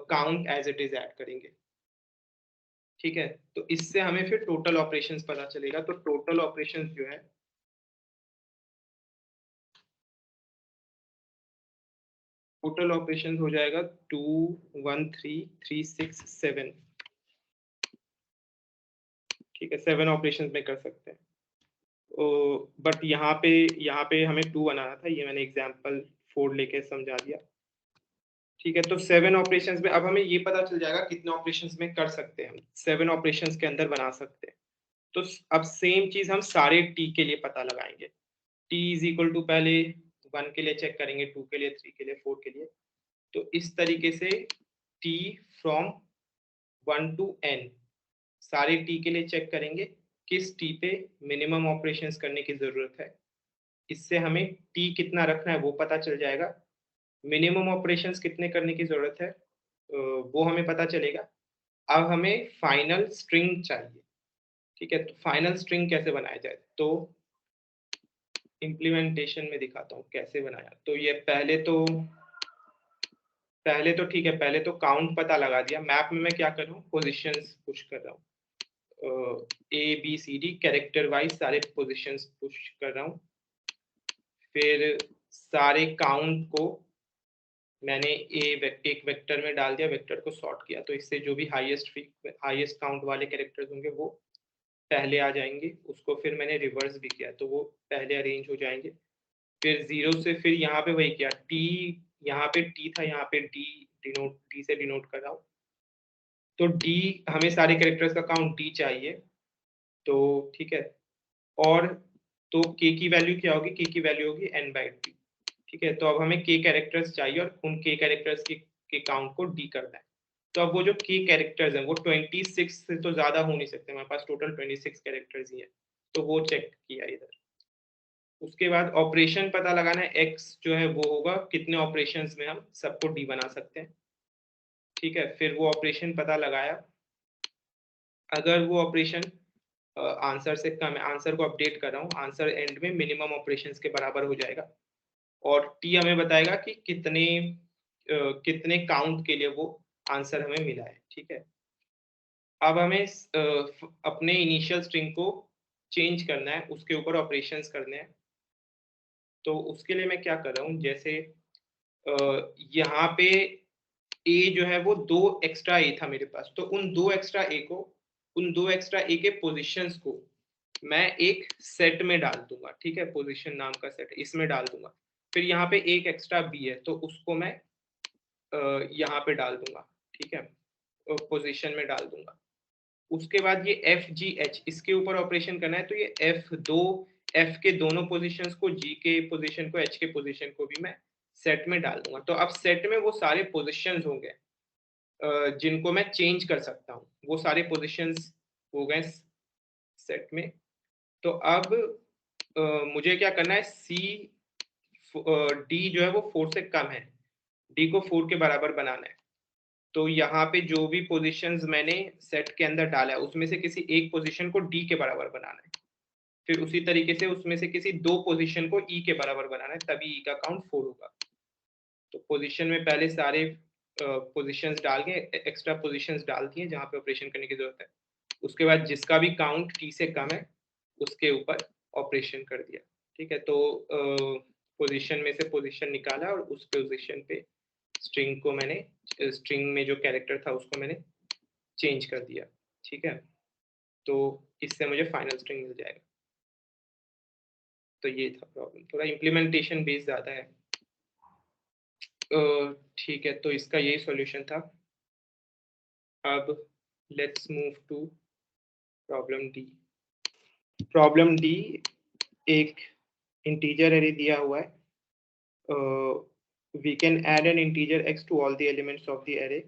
count as it is add करेंगे। ठीक है, तो इससे हमें फिर टोटल ऑपरेशंस पता चलेगा। तो टोटल ऑपरेशंस जो है टोटल ऑपरेशंस हो जाएगा 2 1 3 3 6 7। ठीक है, 7 ऑपरेशंस में कर सकते हैं। बट यहाँ पे हमें 2 बनाना था, ये मैंने एग्जांपल 4 लेके समझा दिया। ठीक है, तो 7 ऑपरेशंस में अब हमें ये पता चल जाएगा कितने ऑपरेशंस में कर सकते हैं हम, 7 ऑपरेशंस के अंदर बना सकते हैं। तो अब सेम चीज हम सारे टी के लिए पता लगाएंगे। टी इज इक्वल टू पहले 1 के लिए चेक करेंगे, 2 के लिए, 3 के लिए, 4 के लिए। तो इस तरीके से टी फ्रॉम 1 टू n सारे टी के लिए चेक करेंगे किस टी पे मिनिमम ऑपरेशंस करने की जरूरत है। इससे हमें टी कितना रखना है वो पता चल जाएगा, मिनिमम ऑपरेशंस कितने करने की जरूरत है वो हमें पता चलेगा। अब हमें फाइनल स्ट्रिंग चाहिए। ठीक है, तो फाइनल स्ट्रिंग कैसे बनाया जाए, तो इम्प्लीमेंटेशन में दिखाता हूँ कैसे बनाया। तो ये पहले तो ठीक है, पहले तो काउंट पता लगा दिया। मैप में मैं क्या कर रहा हूँ, पोजिशंस पुश कर रहा हूँ, A B C D character wise सारे पोजिशंस पुश कर रहा हूँ। फिर सारे काउंट को मैंने एक वेक्टर में डाल दिया, वेक्टर को सॉर्ट किया, तो इससे जो भी हाईएस्ट काउंट वाले कैरेक्टर्स होंगे वो पहले आ जाएंगे, उसको फिर मैंने रिवर्स भी किया तो वो पहले अरेंज हो जाएंगे। फिर 0 से फिर यहाँ पे वही किया, टी यहाँ पे टी था, यहाँ पे डी से डिनोट कर रहा हूँ। तो डी हमें सारे कैरेक्टर्स का काउंट डी चाहिए, तो ठीक है। और तो के की वैल्यू क्या होगी, के की वैल्यू होगी n/t, ठीक है। तो अब हमें के कैरेक्टर्स चाहिए और उन के कैरेक्टर्स के काउंट को डी करना है। तो अब वो जो के कैरेक्टर्स हैं वो 26 से तो ज्यादा हो नहीं सकते, हमारे पास टोटल 26 कैरेक्टर्स ही है, तो वो चेक किया इधर। उसके बाद ऑपरेशन पता लगाना है, एक्स जो है वो होगा कितने ऑपरेशंस में हम सबको डी बना सकते हैं, ठीक है। फिर वो ऑपरेशन पता लगाया, अगर वो ऑपरेशन आंसर से कम है, आंसर को अपडेट कर रहा हूँ, आंसर एंड में मिनिमम ऑपरेशंस के बराबर हो जाएगा। और टी हमें बताएगा कि कितने काउंट के लिए वो आंसर हमें मिला है, ठीक है। अब हमें अपने इनिशियल स्ट्रिंग को चेंज करना है, उसके ऊपर ऑपरेशंस करने हैं। तो उसके लिए मैं क्या कर रहा हूँ, जैसे यहाँ पे ए जो है वो 2 एक्स्ट्रा ए था मेरे पास, तो उन 2 एक्स्ट्रा ए के पोजीशंस को मैं एक सेट में डाल दूंगा, ठीक है। पोजीशन नाम का सेट इसमें डाल दूंगा। फिर यहाँ पे एक एक्स्ट्रा बी है तो उसको मैं यहाँ पे डाल दूंगा, ठीक है, पोजीशन में डाल दूंगा। उसके बाद ये एफ जी एच इसके ऊपर ऑपरेशन करना है, तो ये एफ के दोनों पोजीशंस को, जी के पोजीशन को, एच के पोजीशन को भी मैं सेट में डाल दूंगा। तो अब सेट में वो सारे पोजीशंस होंगे जिनको मैं चेंज कर सकता हूँ, वो सारे पोजीशंस हो गए सेट में। तो अब मुझे क्या करना है, डी जो है वो 4 से कम है, डी को 4 के बराबर बनाना है। तो यहाँ पे जो भी पोजीशंस मैंने सेट के अंदर डाला है उसमें से किसी एक पोजीशन को डी के बराबर बनाना है। फिर उसी तरीके से उसमें से किसी 2 पोजीशन को ई के बराबर बनाना है, तभी ई का काउंट 4 होगा। तो पोजीशन में पहले सारे पोजीशंस डाल के एक्स्ट्रा पोजीशंस डाल दिए जहाँ पे ऑपरेशन करने की जरूरत है। उसके बाद जिसका भी काउंट टी से कम है उसके ऊपर ऑपरेशन कर दिया, ठीक है। तो पोजीशन में से पोजीशन निकाला और उस पोजीशन पे स्ट्रिंग को मैंने, स्ट्रिंग में जो कैरेक्टर था उसको मैंने चेंज कर दिया, ठीक है। तो इससे मुझे फाइनल स्ट्रिंग मिल जाएगा। तो ये था प्रॉब्लम, थोड़ा इम्प्लीमेंटेशन बेस ज़्यादा है, ठीक है। तो इसका यही सॉल्यूशन था। अब let's move to problem D. Problem D एक इंटीजर एरे दिया हुआ है, we can add an integer X to all the elements of the array,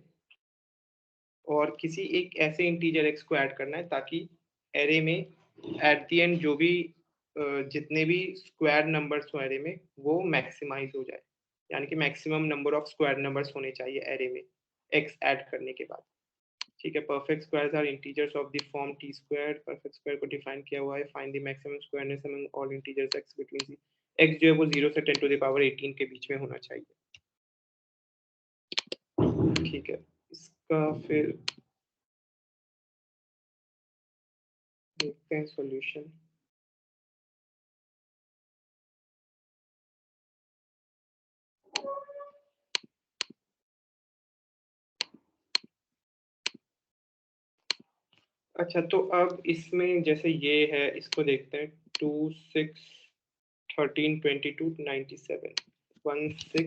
और किसी एक ऐसे इंटीजर एक्स को ऐड करना है ताकि एरे में एट द एंड जो भी जितने भी स्क्वायर नंबर्स हो एरे में वो मैक्सिमाइज हो जाए, यानी कि maximum number of square numbers होने चाहिए एरे में एक्स ऐड करने के बाद, ठीक है। Perfect squares are integers of the form t square. Perfect square को डिफाइन किया हुआ है, find the maximum squareness among all integers x between x जो है वो 0 से 10 टू द पावर 18 के बीच में होना चाहिए, ठीक है। इसका फिर देखते हैं सॉल्यूशन। अच्छा, तो अब इसमें जैसे ये है, इसको देखते हैं। 2 6 13 22 97 1 6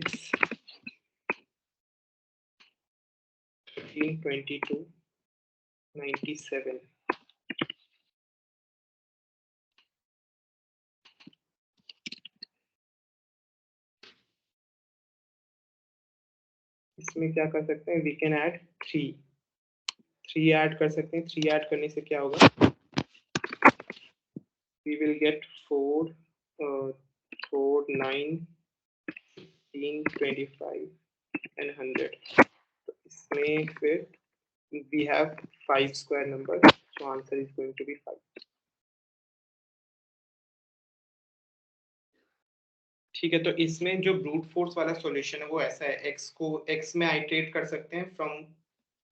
13 22 97। इसमें क्या कर सकते हैं, वी कैन ऐड 3 ऐड कर सकते हैं। 3 ऐड करने से क्या होगा, वी विल गेट 4 4 9 3 25 and 100। तो इसमें फिर we have 5 square numbers, so answer is going to be 5, ठीक है। तो इसमें जो ब्रूट फोर्स वाला सॉल्यूशन है वो ऐसा है, एक्स में आइटरेट कर सकते हैं फ्रॉम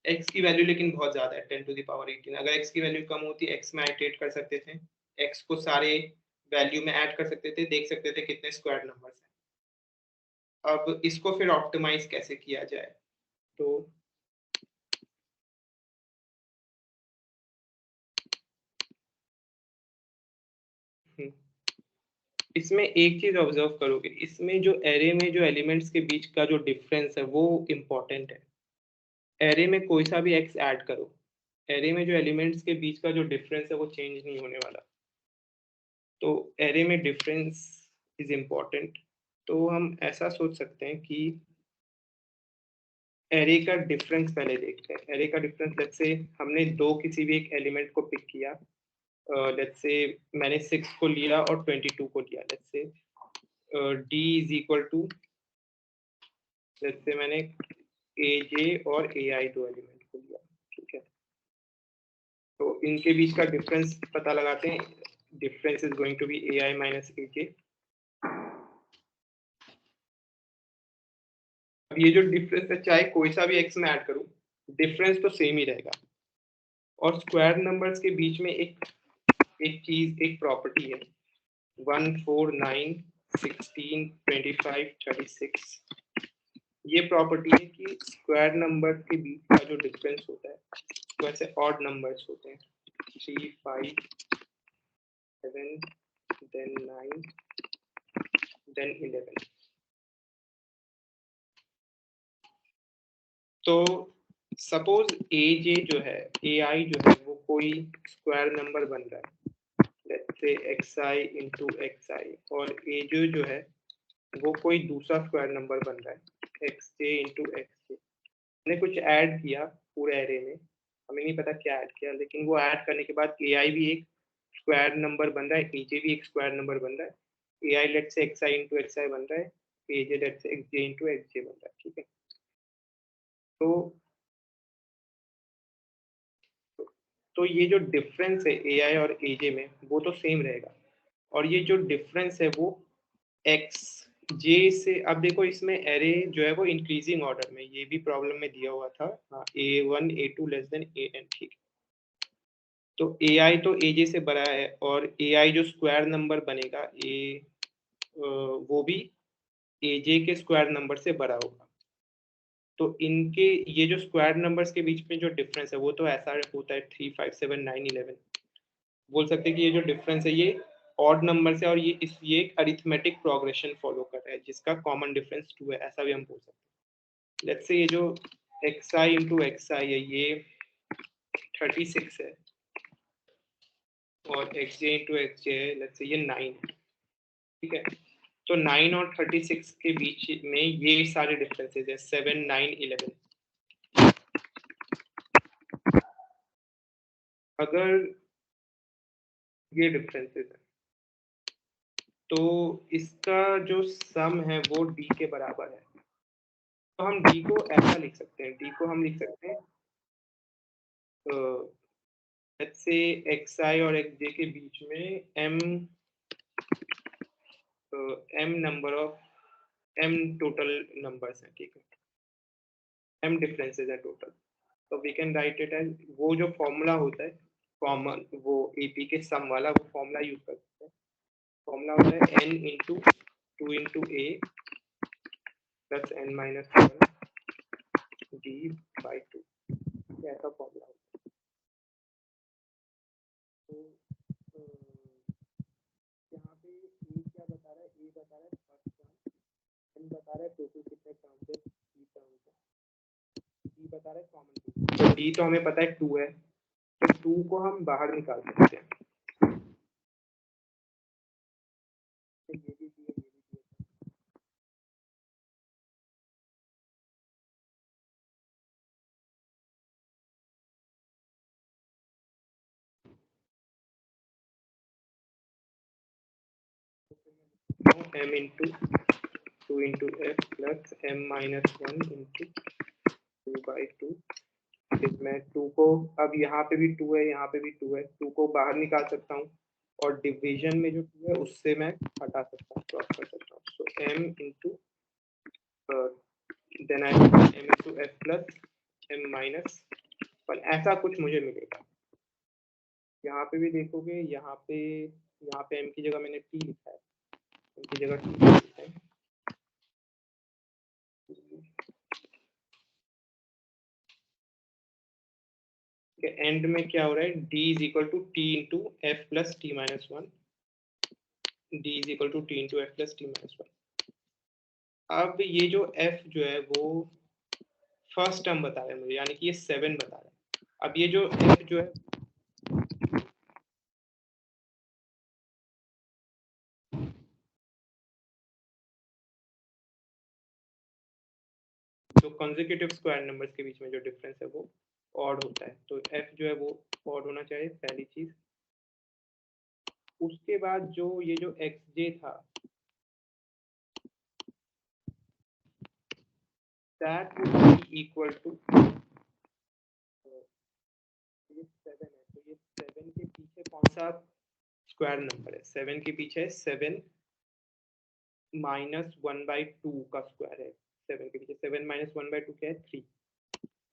एक्स की वैल्यू लेकिन बहुत ज्यादा है 10 टू द पावर 18। अगर एक्स की वैल्यू कम होती एक्स में आइटरेट कर सकते थे, एक्स को सारे वैल्यू में ऐड कर सकते थे, देख सकते थे कितने स्क्वायर नंबर्स हैं। अब इसको फिर ऑप्टिमाइज कैसे किया जाए, तो इसमें एक चीज ऑब्जर्व करोगे, इसमें जो एरे में जो एलिमेंट्स के बीच का जो डिफरेंस है वो इम्पोर्टेंट है। एरे में कोई सा भी एक्स ऐड करो, एरे में जो एलिमेंट्स के बीच का जो डिफरेंस है वो चेंज नहीं होने वाला। तो एरे में डिफरेंस इज इम्पोर्टेंट। तो हम ऐसा सोच सकते हैं कि एरे का डिफरेंस पहले देखते हैं। एरे का डिफरेंस, लेट्स से हमने दो किसी भी एक एलिमेंट को पिक किया, लेट्स से मैंने 6 को लिया और 22 को लिया। Let's say d is equal to, let's say मैंने ए जे और ए आई दो एलिमेंट को लिया, ठीक है। तो इनके बीच का डिफरेंस पता लगाते हैं। Difference is going to be A I minus A J. अब ये जो डिफरेंस है, चाहे कोई सा भी एक्स में ऐड करूं, डिफरेंस तो सेम ही रहेगा। और स्क्वायर नंबर्स के बीच में एक चीज, एक प्रॉपर्टी है, 1 4 9 16 25 36। ये प्रॉपर्टी है कि स्क्वायर नंबर के बीच का जो डिफरेंस होता है वैसे ऑड नंबर्स होते हैं, 3 5 7 then 9 then 11। तो सपोज ए जे जो है, ए आई जो है वो कोई स्क्वायर नंबर बन रहा है, let's say X I into X I, और ए जो है वो कोई दूसरा स्क्वायर नंबर बन रहा है, एक्स जे इंटू एक्स जे। हमने कुछ ऐड किया पूरे एरे में, हमें नहीं पता क्या ऐड किया, लेकिन वो ऐड करने के बाद ए आई भी एक स्क्वायर नंबर बन रहा है, ए जे भी एक स्क्वायर नंबर बन रहा है। ए आई लेट से एक्स आई इंटू एक्स आई बन रहा है, ए जे लेट से एक्स जे इंटू एक्स जे बन रहा है, ठीक है। तो तो ये जो डिफरेंस है ए आई और ए जे में वो तो सेम रहेगा, और ये जो डिफरेंस है वो एक्स जे से, अब देखो इसमें एरे जो है वो इंक्रीजिंग ऑर्डर में, ये भी प्रॉब्लम में दिया हुआ था, A1 A2 less than AN, ठीक है। तो ए आई तो ए जे से बड़ा है, और ए आई जो स्क्वायर नंबर बनेगा वो भी ए जे के स्क्वायर नंबर से बड़ा होगा। तो इनके ये जो स्क्वायर नंबर्स के बीच में जो डिफरेंस है वो तो ऐसा होता है 3 5 7 9 11। बोल सकते हैं कि ये जो डिफरेंस है ये ऑड नंबर से, और ये एक अरिथमेटिक प्रोग्रेशन फॉलो कर रहा है जिसका कॉमन डिफरेंस 2 है, ऐसा भी हम बोल सकते हैं। लेट्स से ये जो एक्स आई इंटू एक्स आई है ये 36 है, और एक्स जे इंटू एक्स जे है, लेट्स से ये 9 है, ठीक है। तो 9 और 36 के बीच में ये सारे डिफरेंसेस है, 7 9 11। अगर ये डिफरेंसेस है तो इसका जो सम है वो डी के बराबर है। तो हम डी को ऐसा लिख सकते हैं, डी को हम लिख सकते हैं लेट्स से एक्स आई और एक्स जे के बीच में m number of m total numbers हैं, ठीक है, एम डिफरेंसेस है टोटल। तो we can write it as, वो जो फॉर्मूला होता है कॉमन, वो एपी के सम वाला, वो फॉर्मूला यूज कर सकते हैं। फॉर्मूला होता है n into 2 into a plus n minus 1 d by 2, ऐसा फॉर्मूला होता है। तो यहाँ पे ए क्या बता रहा है, ए बता रहा है फर्स्ट टर्म, एन बता रहा है टोटल कितने टर्म्स है, 3 टर्म्स है, डी बता रहा है कॉमन 2। तो डी तो हमें पता है 2 है, तो 2 को हम बाहर निकाल सकते हैं। ये भी दिए, ये भी दिए। m into 2 into f plus m minus 1 into 2 by 2। मैं 2 को, अब यहाँ पे भी 2 है, यहाँ पे भी 2 है, 2 को बाहर निकाल सकता हूँ, और डिवीजन में जो 2 है उससे मैं हटा सकता हूँ, क्रॉस कर सकता हूँ। सो m into then I m into f plus m minus 1, ऐसा कुछ मुझे मिलेगा। यहाँ पे भी देखोगे, यहाँ पे m की जगह मैंने t लिखा है, m की जगह t लिखा है। एंड में क्या हो रहा है, d is equal to t into f plus t minus 1। d is equal to t into f plus t minus one. अब ये जो f जो है वो फर्स्ट टर्म बता रहा है मुझे, यानी कि ये 7 बता रहा है। अब ये जो f जो है जो कंसेक्यूटिव स्क्वायर नंबर्स के बीच में जो डिफरेंस है वो ऑड होता है, तो f जो है वो ऑड होना चाहिए, पहली चीज। उसके बाद जो ये जो xj था that would be equal to ये 7 है, तो ये 7 के पीछे कौन सा स्क्वायर नंबर है? 7 के पीछे 7 माइनस 1/2 का स्क्वायर है। 7 के पीछे 7 माइनस 1/2 क्या है? 3।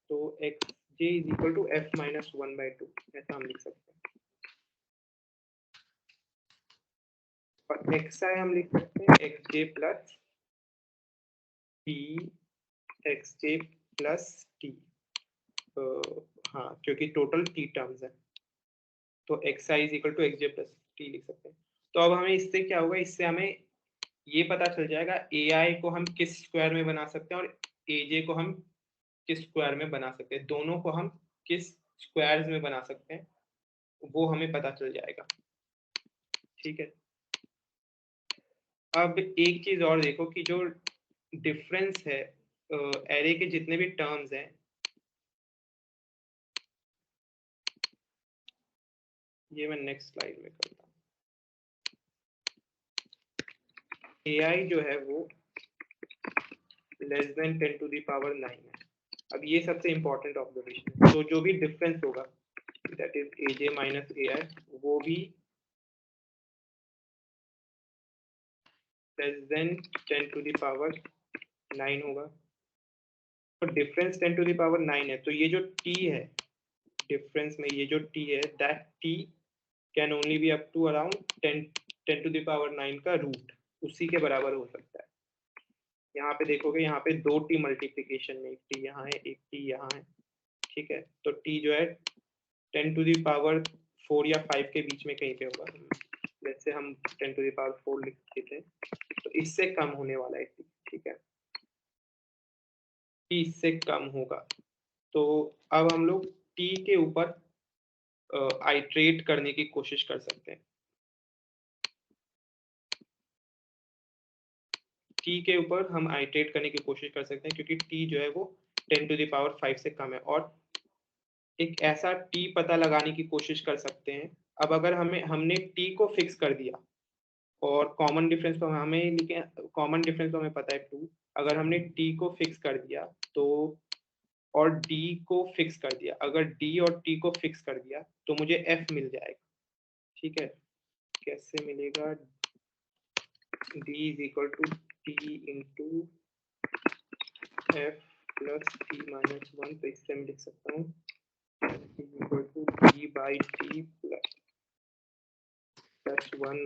तो xj is equal to f minus 1/2, ऐसा हम लिख सकते हैं। और xi हम लिख सकते हैं xj plus t xj plus t, हाँ क्योंकि टोटल t टर्म्स है, तो xi is equal to xj plus t लिख सकते हैं। तो अब हमें इससे क्या होगा? इससे हमें ये पता चल जाएगा ai को हम किस स्क्वायर में बना सकते हैं और aj को हम किस स्क्वायर में बना सकते हैं, दोनों को हम किस स्क्वायर्स में बना सकते हैं वो हमें पता चल जाएगा। ठीक है, अब एक चीज और देखो कि जो डिफरेंस है एरे के जितने भी टर्म्स हैं, ये मैं नेक्स्ट स्लाइड में करता हूँ। ai जो है वो less than 10 to the power 9 है। अब ये सबसे इंपॉर्टेंट ऑब्जर्वेशन है, तो जो भी डिफरेंस होगा that is aj minus ai वो भी less than 10 to the power 9 होगा। तो डिफरेंस 10 टू द पावर 9 है, तो ये जो t है डिफरेंस में, ये जो t है that t can only be up to around 10 to the power 9 का रूट, उसी के बराबर हो सकता है। यहाँ पे देखोगे, यहाँ पे 2 t मल्टीप्लीकेशन में, एक t यहाँ है एक t यहाँ है। ठीक है, तो t जो है 10 टू द पावर 4 या 5 के बीच में कहीं पे होगा, जैसे हम 10 टू द पावर 4 लिखते थे, तो इससे कम होने वाला है t। ठीक है, t इससे कम होगा, तो अब हम लोग t के ऊपर आइट्रेट करने की कोशिश कर सकते हैं। t के ऊपर हम आइट्रेट करने की कोशिश कर सकते हैं, क्योंकि t जो है वो 10 टू द पावर 5 से कम है, और एक ऐसा t पता लगाने की कोशिश कर सकते हैं। अब अगर हमने t को फिक्स कर दिया और कॉमन डिफरेंस तो हमें लिखे, कॉमन डिफरेंस तो हमें पता है 2, अगर हमने t को फिक्स कर दिया तो, और d को फिक्स कर दिया, अगर d और t को फिक्स कर दिया तो मुझे f मिल जाएगा। ठीक है, कैसे मिलेगा? d is equal to t into f plus t minus 1, तो इससे मैं लिख सकता हूँ equal to d by t plus 1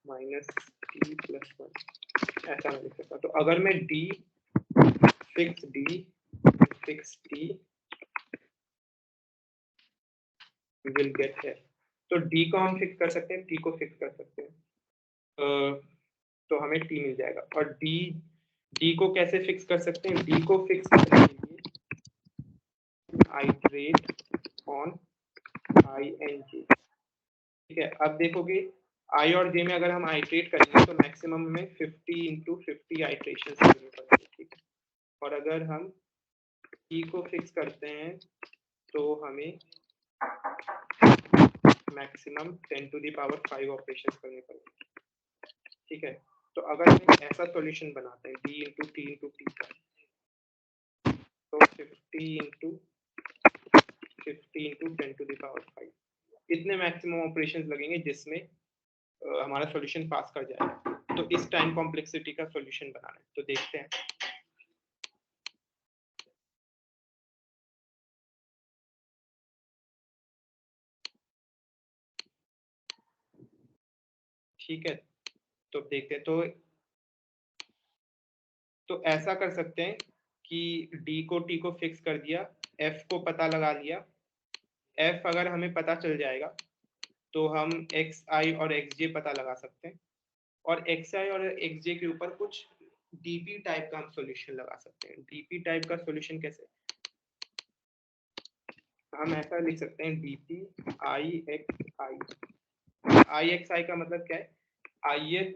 minus t plus 1, ऐसा मैं लिख सकता हूँ। तो अगर मैं d fix t we will get here, तो d को हम फिक्स कर सकते हैं, t को फिक्स कर सकते हैं, तो हमें t मिल जाएगा। और d को कैसे फिक्स कर सकते हैं? d को फिक्स करने के लिए iterate on i and j। ठीक है, अब देखोगे i और j में अगर हम आइट्रेट करेंगे तो मैक्सिमम में 50 इंटू 50 आइट्रेशन करनी पड़ेगी। ठीक है, और अगर हम t को फिक्स करते हैं तो हमें maximum 10 to the power 5 operation करने पड़ेंगे। ठीक है, तो अगर हम ऐसा सॉल्यूशन बनाते हैं d into T into T का, तो 50 इंटू 10 टू द पावर 5, इतने मैक्सिमम ऑपरेशंस लगेंगे जिसमें हमारा सॉल्यूशन पास कर जाएगा। तो इस टाइम कॉम्प्लेक्सिटी का सॉल्यूशन बनाना है, तो देखते हैं। ठीक है, तो देखते हैं। तो ऐसा कर सकते हैं कि d को t को फिक्स कर दिया, f को पता लगा लिया, f अगर हमें पता चल जाएगा तो हम xi और xj पता लगा सकते हैं। और xi और xj के ऊपर कुछ dp टाइप का हम सॉल्यूशन लगा सकते हैं। dp टाइप का सॉल्यूशन कैसे, हम ऐसा लिख सकते हैं dp ixi का मतलब क्या है, ith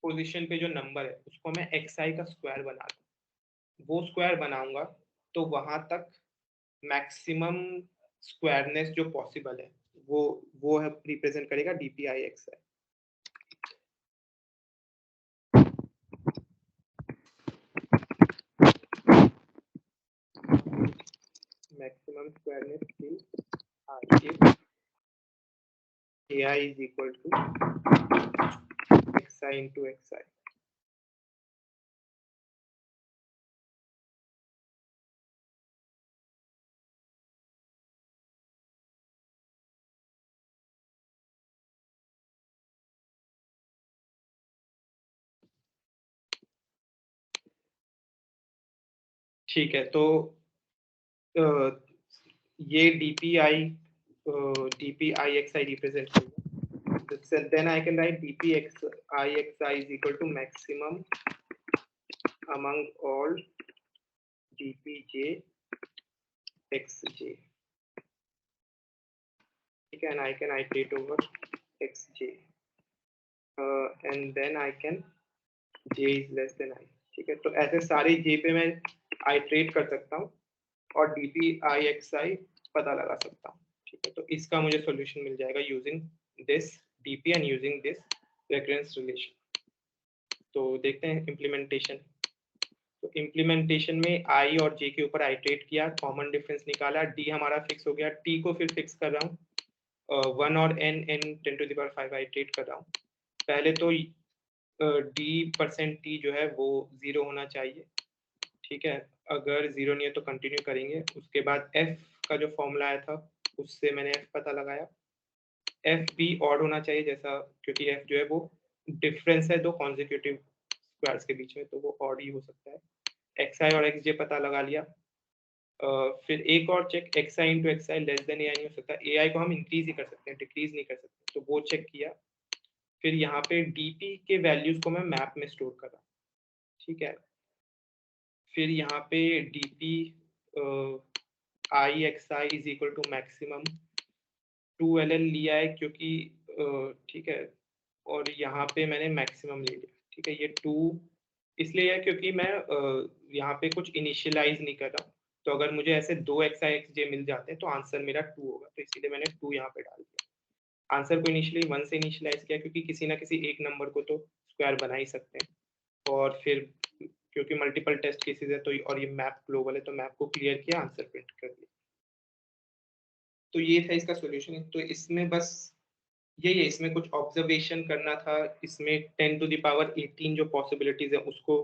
पोजीशन पे जो नंबर है उसको मैं xi का स्क्वायर बना दूं, वो स्क्वायर बनाऊंगा तो वहां तक मैक्सिमम स्क्वायरनेस जो पॉसिबल है वो है रिप्रेजेंट करेगा dpixi। maximum squareness till I if ai is equal to xi into xi। ठीक है, तो ये dpi dpixi represent करेगा, then I can write dpixi is equal to maximum among all dpj xj, and I can iterate over xj, and then I can j is less than I। ठीक है, तो ऐसे सारे j पे मैं iterate कर सकता हूँ और dpixi पता लगा सकता हूँ। ठीक है, तो इसका मुझे सॉल्यूशन मिल जाएगा using this dp and using this recurrence relation. तो देखते हैं इम्प्लीमेंटेशन। तो इम्प्लीमेंटेशन में i और j के ऊपर आइटरेट किया, कॉमन डिफरेंस निकाला, d हमारा फिक्स हो गया, t को फिर फिक्स कर रहा हूँ, 1 और n 10⁵ आइटरेट कर रहा हूँ। पहले तो d% t जो है वो 0 होना चाहिए। ठीक है, अगर 0 नहीं है तो कंटिन्यू करेंगे। उसके बाद f का जो फॉर्मूला आया था उससे मैंने f पता लगाया, f भी ऑड होना चाहिए जैसा, क्योंकि f जो है वो डिफरेंस है दो कॉन्जिक्यूटिव स्क्वायर्स के बीच में, तो वो ऑड ही हो सकता है। xi और xj पता लगा लिया। फिर एक और check, xi into xi less than ai नहीं हो सकता, ai को हम इंक्रीज ही कर सकते हैं, डिक्रीज नहीं कर सकते, तो वो चेक किया। फिर यहाँ पे dp के वैल्यूज को मैं मैप में स्टोर कर रहा हूँ। ठीक है, फिर यहाँ पे dp ixi is equal to maximum 2ll लिया है क्योंकि ठीक है, और यहाँ पे मैंने मैक्सिमम ले लिया। ठीक है, ये 2 इसलिए है क्योंकि मैं यहाँ पे कुछ इनिशियलाइज नहीं कर रहा, तो अगर मुझे ऐसे 2 xi xj मिल जाते हैं तो आंसर मेरा 2 होगा, तो इसीलिए मैंने 2 यहाँ पे डाल दिया। आंसर को इनिशियली 1 से इनिशियलाइज किया क्योंकि किसी ना किसी एक नंबर को तो स्क्वायर बना ही सकते हैं, और फिर क्योंकि मल्टीपल टेस्ट केसेस है तो और ये मैप ग्लोबल है तो मैप को क्लियर किया, आंसर प्रिंट कर दिया। तो ये था इसका सॉल्यूशन। तो इसमें बस यही है, इसमें कुछ ऑब्जर्वेशन करना था, इसमें 10⁻18 जो पॉसिबिलिटीज है उसको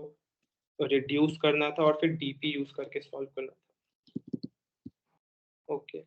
रिड्यूस करना था और फिर डीपी यूज करके सॉल्व करना था। ओके।